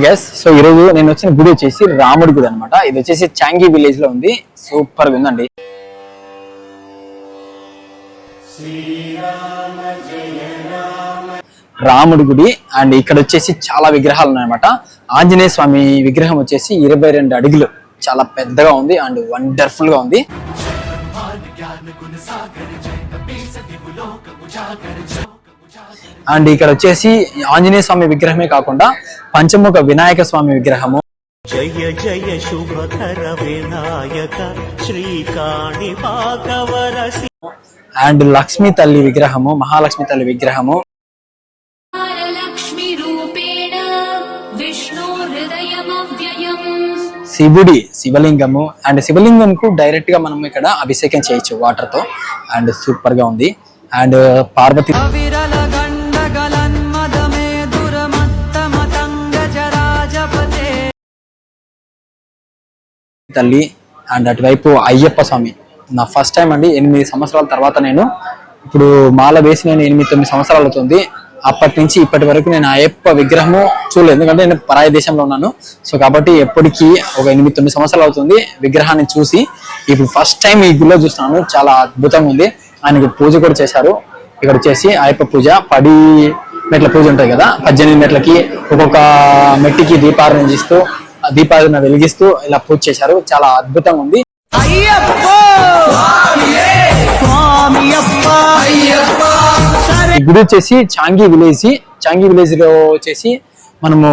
Guys so ఈరోజు నేను వచ్చిన గుడి వచ్చేసి రాముడి గుడి అనమాట. ఇది వచ్చేసి చాంగి విలేజ్ లో ఉంది. సూపర్ గా ఉందండి. రాముడి గుడి అండ్ ఇక్కడ వచ్చేసి చాలా విగ్రహాలు ఉన్నాయన్నమాట. ఆంజనేయ స్వామి విగ్రహం వచ్చేసి 22 అడుగులు, చాలా పెద్దగా ఉంది అండ్ వండర్ఫుల్ గా ఉంది. అండ్ ఇక్కడ వచ్చేసి ఆంజనేయ స్వామి విగ్రహమే కాకుండా పంచముఖ వినాయక స్వామి విగ్రహము, జయ జయ శుభకర వినాయక శ్రీకాణి భాగవరసి అండ్ లక్ష్మీ తల్లి విగ్రహము, మహాలక్ష్మి తల్లి విగ్రహము, శివుడి శివలింగము అండ్ శివలింగం కు డైరెక్ట్ గా మనం ఇక్కడ అభిషేకం చేయొచ్చు వాటర్ తో. అండ్ సూపర్ గా ఉంది. అండ్ పార్వతి తల్లి అండ్ అటువైపు అయ్యప్ప స్వామి. నా ఫస్ట్ టైం అండి, 8 సంవత్సరాల తర్వాత నేను ఇప్పుడు మాల వేసి నేను 8-9 సంవత్సరాలు అవుతుంది. అప్పటి నుంచి ఇప్పటి వరకు నేను అయ్యప్ప విగ్రహము చూడలేదు, ఎందుకంటే నేను పరాయి దేశంలో ఉన్నాను. సో కాబట్టి ఎప్పటికీ ఒక 8-9 సంవత్సరాలు అవుతుంది విగ్రహాన్ని చూసి. ఇప్పుడు ఫస్ట్ టైం ఈ గుడిలో చూస్తున్నాను, చాలా అద్భుతంగా ఉంది. ఆయనకి పూజ కూడా చేశారు. ఇక్కడ వచ్చేసి అయ్యప్ప పూజ, 10 మెట్ల పూజ ఉంటుంది కదా, 18 మెట్లకి ఒక్కొక్క మెట్టికి దీపాలను వెలిగిస్తూ ఇలా పూజ చేశారు. చాలా అద్భుతంగా ఉంది. ఈ గుడి వచ్చేసి చాంగి విలేజ్ లో వచ్చేసి మనము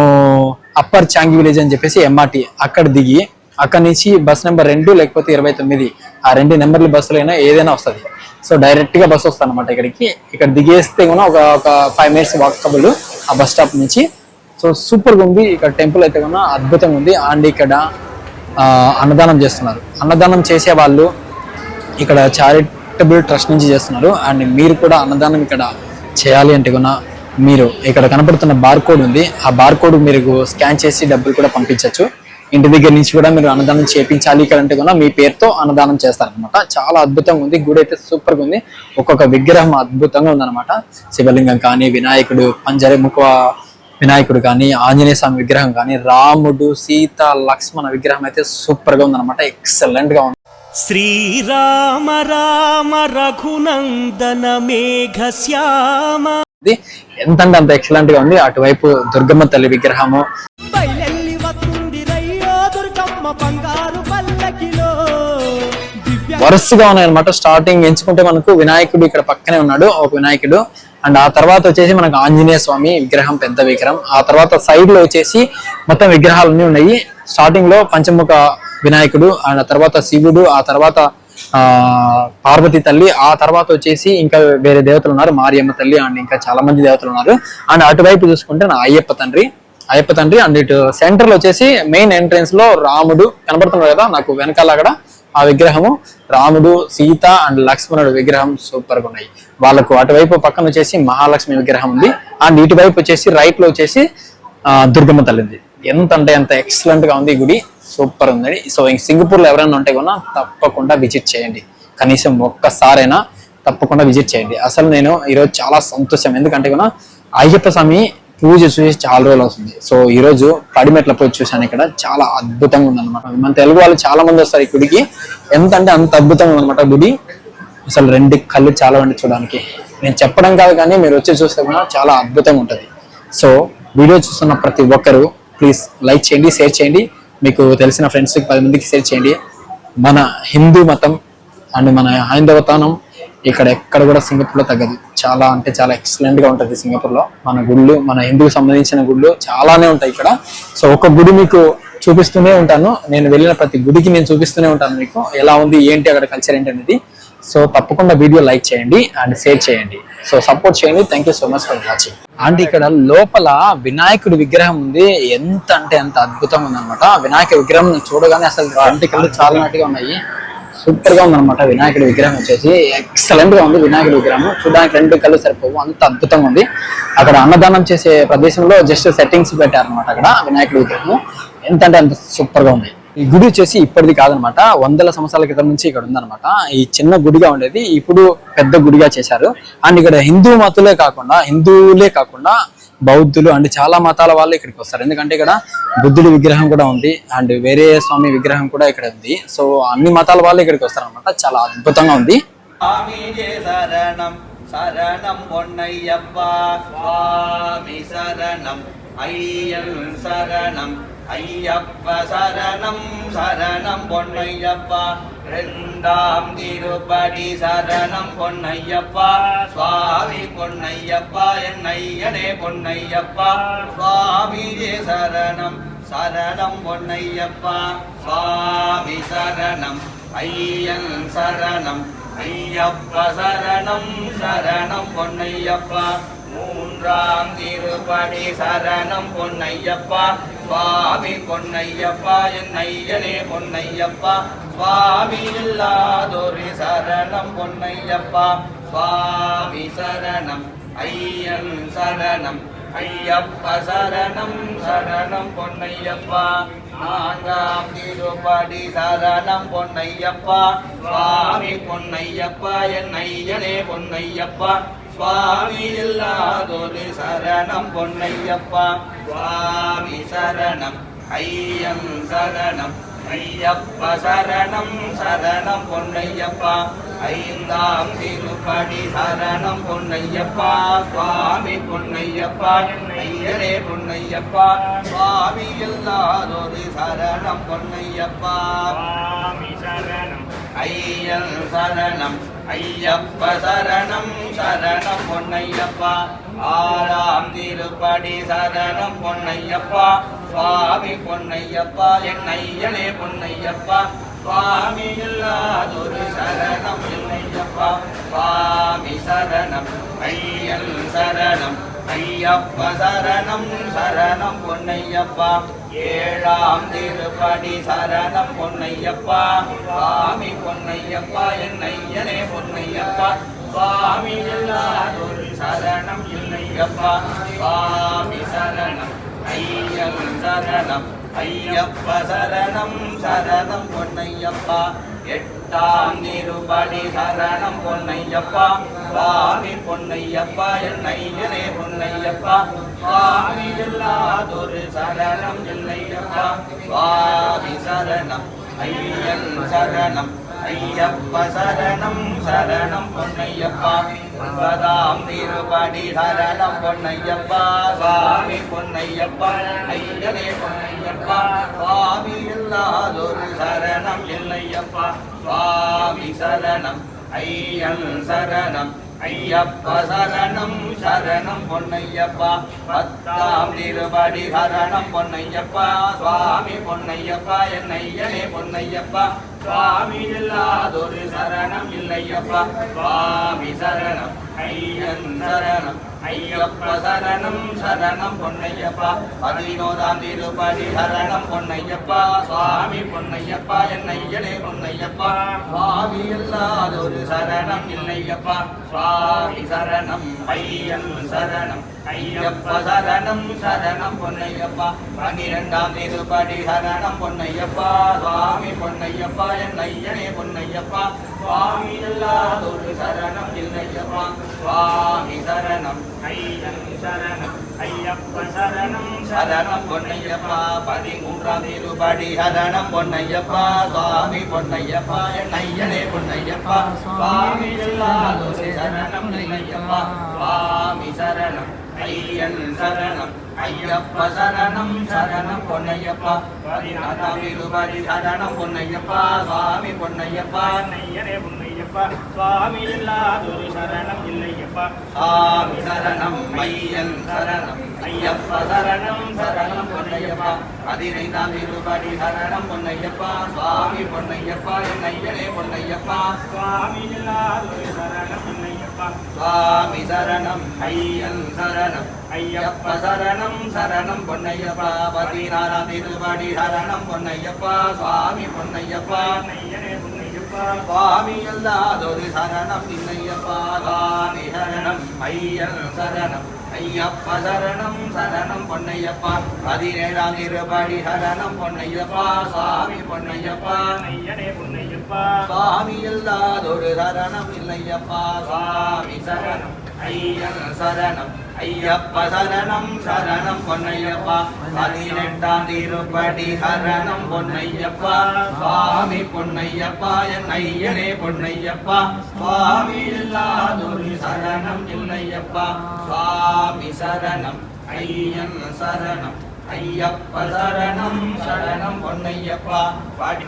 అప్పర్ చాంగి విలేజ్ అని చెప్పేసి MRT అక్కడ దిగి అక్కడ నుంచి బస్ నెంబర్ 2 లేకపోతే 29 ఆ 2 నెంబర్ల బస్సులైనా ఏదైనా వస్తుంది. సో డైరెక్ట్ గా బస్సు వస్తుంది అనమాట ఇక్కడికి. ఇక్కడ దిగేస్తే కూడా ఒక 5 minutes వాకబుల్ ఆ బస్ స్టాప్ నుంచి. సో సూపర్ గా ఉంది. ఇక్కడ టెంపుల్ అయితే కూడా అద్భుతంగా ఉంది. అండ్ ఇక్కడ అన్నదానం చేస్తున్నారు. అన్నదానం చేసే వాళ్ళు ఇక్కడ చారిటబుల్ ట్రస్ట్ నుంచి చేస్తున్నారు. అండ్ మీరు కూడా అన్నదానం ఇక్కడ చేయాలి అంటే కూడా మీరు ఇక్కడ కనపడుతున్న బార్ కోడ్ ఉంది, ఆ బార్ కోడ్ మీరు స్కాన్ చేసి డబ్బులు కూడా పంపించవచ్చు. ఇంటి దగ్గర నుంచి కూడా మీరు అన్నదానం చేయించాలి ఇక్కడ అంటే కూడా మీ పేరుతో అన్నదానం చేస్తారనమాట. చాలా అద్భుతంగా ఉంది. గుడి అయితే సూపర్ గా ఉంది. ఒక్కొక్క విగ్రహం అద్భుతంగా ఉందన్నమాట. శివలింగం కానీ, వినాయకుడు, పంజరముఖ వినాయకుడు కానీ, ఆంజనేయ స్వామి విగ్రహం కానీ, రాముడు, సీత, లక్ష్మణ విగ్రహం అయితే సూపర్ గా ఉందన్నమాట. ఎక్సలెంట్ గా ఉంది. శ్రీరామ రామ రఘునందన మేఘ శ్యామ, ఎంతంటే అంత ఎక్సలెంట్ గా ఉంది. అటువైపు దుర్గమ్మ తల్లి విగ్రహము వరుసగా ఉన్నాయన్నమాట. స్టార్టింగ్ ఎంచుకుంటే మనకు వినాయకుడు ఇక్కడ పక్కనే ఉన్నాడు, ఒక వినాయకుడు. అండ్ ఆ తర్వాత వచ్చేసి మనకు ఆంజనేయ స్వామి విగ్రహం, పెద్ద విగ్రహం. ఆ తర్వాత సైడ్ లో వచ్చేసి మొత్తం విగ్రహాలన్నీ ఉన్నాయి. స్టార్టింగ్ లో పంచముఖ వినాయకుడు, అండ్ ఆ తర్వాత శివుడు, ఆ తర్వాత పార్వతి తల్లి, ఆ తర్వాత వచ్చేసి ఇంకా వేరే దేవతలు ఉన్నారు, మారియమ్మ తల్లి అండ్ ఇంకా చాలా మంది దేవతలు ఉన్నారు. అండ్ అటువైపు చూసుకుంటే నా అయ్యప్ప తండ్రి అండ్ ఇటు సెంటర్ లో వచ్చేసి మెయిన్ ఎంట్రన్స్ లో రాముడు కనబడుతున్నారు కదా నాకు వెనకాల అక్కడ ఆ విగ్రహము, రాముడు, సీత అండ్ లక్ష్మణుడు విగ్రహం సూపర్ గా ఉన్నాయి. వాళ్ళకు అటువైపు పక్కన వచ్చేసి మహాలక్ష్మి విగ్రహం ఉంది. అండ్ ఇటువైపు వచ్చేసి రైట్ లో వచ్చేసి దుర్గమ్మ తల్లి ఉంది. ఎంత అంటే ఎంత ఎక్సలెంట్ గా ఉంది ఈ గుడి, సూపర్ ఉంది. సో సింగపూర్ లో ఎవరైనా ఉంటే కూడా తప్పకుండా విజిట్ చేయండి, కనీసం ఒక్కసారైనా తప్పకుండా విజిట్ చేయండి. అసలు నేను ఈరోజు చాలా సంతోషం, ఎందుకంటే కూడా అయ్యప్ప స్వామి పూజ చూసి చాలా రోజులు అవుతుంది. సో ఈ రోజు పడిమెట్ల పూజ చూసాను ఇక్కడ, చాలా అద్భుతంగా ఉందన్నమాట. మన తెలుగు వాళ్ళు చాలా మంది వస్తారు ఈ గుడికి, ఎంత అంటే అంత అద్భుతంగా ఉందన్నమాట గుడి. అసలు 2 కళ్ళు చాలా ఉండి చూడడానికి, నేను చెప్పడం కాదు కానీ మీరు వచ్చి చూస్తే కూడా చాలా అద్భుతంగా ఉంటుంది. సో వీడియో చూస్తున్న ప్రతి ఒక్కరు ప్లీజ్ లైక్ చేయండి, షేర్ చేయండి, మీకు తెలిసిన ఫ్రెండ్స్కి 10 మందికి షేర్ చేయండి. మన హిందూ మతం అండ్ మన హైందవతనం ఇక్కడ ఎక్కడ కూడా సింగపూర్ లో తగ్గదు. చాలా అంటే చాలా ఎక్సలెంట్ గా ఉంటుంది సింగపూర్ లో. మన గుళ్ళు, మన హిందూకి సంబంధించిన గుళ్ళు చాలానే ఉంటాయి ఇక్కడ. సో ఒక గుడి మీకు చూపిస్తూనే ఉంటాను, నేను వెళ్ళిన ప్రతి గుడికి నేను చూపిస్తూనే ఉంటాను మీకు ఎలా ఉంది ఏంటి అక్కడ కల్చర్ ఏంటి అనేది. సో తప్పకుండా వీడియో లైక్ చేయండి అండ్ షేర్ చేయండి. సో సపోర్ట్ చేయండి. Thank you so much for watching. And ఇక్కడ లోపల వినాయకుడి విగ్రహం ఉంది, ఎంత అంటే ఎంత అద్భుతంగా ఉందన్నమాట. వినాయక విగ్రహం చూడగానే అసలు 2 కళ్ళు చాలా నాటిగా ఉన్నాయి, సూపర్ గా ఉందన్నమాట. వినాయకుడి విగ్రహం వచ్చేసి ఎక్సలెంట్ గా ఉంది. వినాయకుడి విగ్రహం చూడడానికి 2 కళ్ళు సరిపోవు, అంత అద్భుతంగా ఉంది. అక్కడ అన్నదానం చేసే ప్రదేశంలో జస్ట్ సెట్టింగ్స్ పెట్టారనమాట అక్కడ వినాయకుడి విగ్రహం. ఎంత అంటే అంత సూపర్ గా ఉంది. ఈ గుడి వచ్చేసి ఇప్పటిది కాదనమాట, 100 సంవత్సరాల క్రితం నుంచి ఇక్కడ ఉందన్నమాట. ఈ చిన్న గుడిగా ఉండేది ఇప్పుడు పెద్ద గుడిగా చేశారు. అండ్ ఇక్కడ హిందువులే కాకుండా బౌద్ధులు అండ్ చాలా మతాల వాళ్ళు ఇక్కడికి వస్తారు. ఎందుకంటే ఇక్కడ బుద్ధుడి విగ్రహం కూడా ఉంది అండ్ వేరే స్వామి విగ్రహం కూడా ఇక్కడ ఉంది. సో అన్ని మతాల వాళ్ళు ఇక్కడికి వస్తారు అనమాట. చాలా అద్భుతంగా ఉంది. சரணம் பொன்னையப்பா சுவாமி சரணம் ஐயன் சரணம் ஐயப்ப சரணம் சரணம் பொன்னையப்பா ரெண்டாம் திருப்படி சரணம் பொன்னையப்பா சுவாமி பொன்னையப்பா என் ஐயனே பொன்னையப்பா சுவாமியே சரணம் சரணம் பொன்னையப்பா சுவாமி சரணம் ஐயன் சரணம் ஐயப்ப சரணம் சரணம் பொன்னையப்பா மூன்றாம் திருப்படி சரணம் பொன்னையப்பா சுவாமி பொன்னையப்பா என் ஐயனே பொன்னையப்பா சுவாமி இல்லாதொரு சரணம் பொன்னையப்பா சுவாமி சரணம் ஐயன் சரணம் ஐயப்ப சரணம் சரணம் பொன்னையப்பா நான்காம் திருப்படி சரணம் பொன்னையப்பா சுவாமி பொன்னையப்பா என் ஐயனே பொன்னையப்பா சுவாமி இல்லாதொரு சரணம் பொன்னையப்பா சுவாமி சரணம் ஐயன் சரணம் ஐயப்ப சரணம் சரணம் பொன்னையப்பா ஐந்தாம் திருப்படி சரணம் பொன்னையப்பா சுவாமி பொன்னையப்பா ஐயனே பொன்னையப்பா சுவாமி இல்லாதொரு சரணம் பொன்னையப்பா சுவாமி சரணம் ஐயன் சரணம் ஐயப்ப சரணம் சரணம் பொன்னையப்பா ஆறாம் திருப்படி சரணம் பொன்னையப்பா சுவாமி பொன்னையப்பா என் ஐயனே பொன்னையப்பா சுவாமி இல்லாதொரு சரணம் இல்லையப்பா சுவாமி சரணம் ஐயன் சரணம் ஐயப்ப சரணம் சரணம் பொன்னையப்பா ஏழாம் திருப்படி சரணம் பொன்னையப்பா சுவாமி பொன்னையப்பா என் ஐயனே பொன்னையப்பா சுவாமி இல்லாதொரு சரணம் இல்லையப்பா சுவாமி சரணம் ஐயன் சரணம் ஐயப்ப சரணம் சரணம் பொன்னையப்பா எட்டாம் திருப்படி சரணம் பொன்னையப்பா சுவாமி பொன்னையப்பா என் ஐயனே பொன்னையப்பா சுவாமி இல்லாதொரு சரணம் இல்லையப்பா சுவாமி சரணம் ஐயன் சரணம் ஐயப்ப சரணம் சரணம் பொன்னையப்பா ஒன்பதாம் திருப்படி சரணம் பொன்னையப்பா சுவாமி பொன்னையப்பா ஐயனே பொன்னையப்பா சுவாமி இல்லாதொரு சரணம் இல்லையப்பா சுவாமி சரணம் ஐயன் சரணம் ஐயப்ப சரணம் சரணம் பொன்னையப்பா பத்தாம் திருப்படி சரணம் பொன்னையப்பா சுவாமி பொன்னையப்பா என் ஐயனே பொன்னையப்பா சுவாமி இல்லாதொரு சரணம் இல்லையப்பா சுவாமி சரணம் ஐயன் சரணம் ஐயப்ப சரணம் சரணம் பொன்னையப்பா பதினோராம் திருப்படி சரணம் பொன்னையப்பா சுவாமி பொன்னையப்பா என் ஐயனே பொன்னையப்பா சுவாமி இல்லாதொரு சரணம் இல்லையப்பா சுவாமி சரணம் ஐயன் சரணம் ஐயப்ப சரணம் சரணம் பொன்னையப்பா பன்னிரெண்டாம் திருப்படி சரணம் பொன்னையப்பா சுவாமி பொன்னையப்பா என் ஐயனே பொன்னையப்பா சுவாமி இல்லாதொரு சரணம் இல்லையப்பா சுவாமி சரணம் ஐயன் சரணம் ஐயப்ப சரணம் சரணம் பொன்னையப்பா பதிமூன்றாம் திருப்படி சரணம் பொன்னையப்பா சுவாமி பொன்னையப்பா என் ஐயனே பொன்னையப்பா சுவாமி இல்லாதொரு சரணம் இல்லையப்பா சுவாமி சரணம் ஐயன் சரணம் ஐயப்ப சரணம் சரணம் பொன்னையப்பா பதினாறாம் திருப்படி சரணம் பொன்னையப்பா சுவாமி பொன்னையப்பா ஐயனே பொன்னையப்பா சுவாமி இல்லாதொரு சரணம் இல்லையப்பா சுவாமி சரணம் ஐயன் சரணம் ஐயப்ப சரணம் சரணம் பொன்னையப்பா பதினைந்தாம் திருப்படி சரணம் பொன்னையப்பா சுவாமி பொன்னையப்பா என் ஐயனே பொன்னையப்பா சுவாமி இல்லாதொரு சரணம் இல்லையப்பா சுவாமி சரணம் ஐயன் சரணம் ஐயப்ப சரணம் சரணம் பொன்னையப்பா பதினாறாம் திருப்படி சரணம் பொன்னையப்பா சுவாமி பொன்னையப்பா ஐயனே பொன்னையப்பா சுவாமி இல்லாதொரு சரணம் இல்லையப்பா சுவாமி சரணம் ஐயன் சரணம் ஐயப்ப சரணம் சரணம் பொன்னையப்பா பதினேழாம் திருப்படி சரணம் பொன்னையப்பா சுவாமி பொன்னையப்பா ஐயனே பொன்னையப்பா சுவாமி இல்லாதொரு சரணம் இல்லையப்பா சுவாமி சரணம் ஐயன் சரணம் ஐயப்ப சரணம் சரணம் பொன்னையப்பா 18ஆம் திருப்படி சரணம் பொன்னையப்பா சுவாமி பொன்னையப்பா என் ஐயனே பொன்னையப்பா சுவாமி இல்லாதொரு சரணம் இல்லையப்பா சுவாமி சரணம் ஐயன் சரணம் ஐயப்ப சரணம் சரணம் பொன்னையப்பா பாடி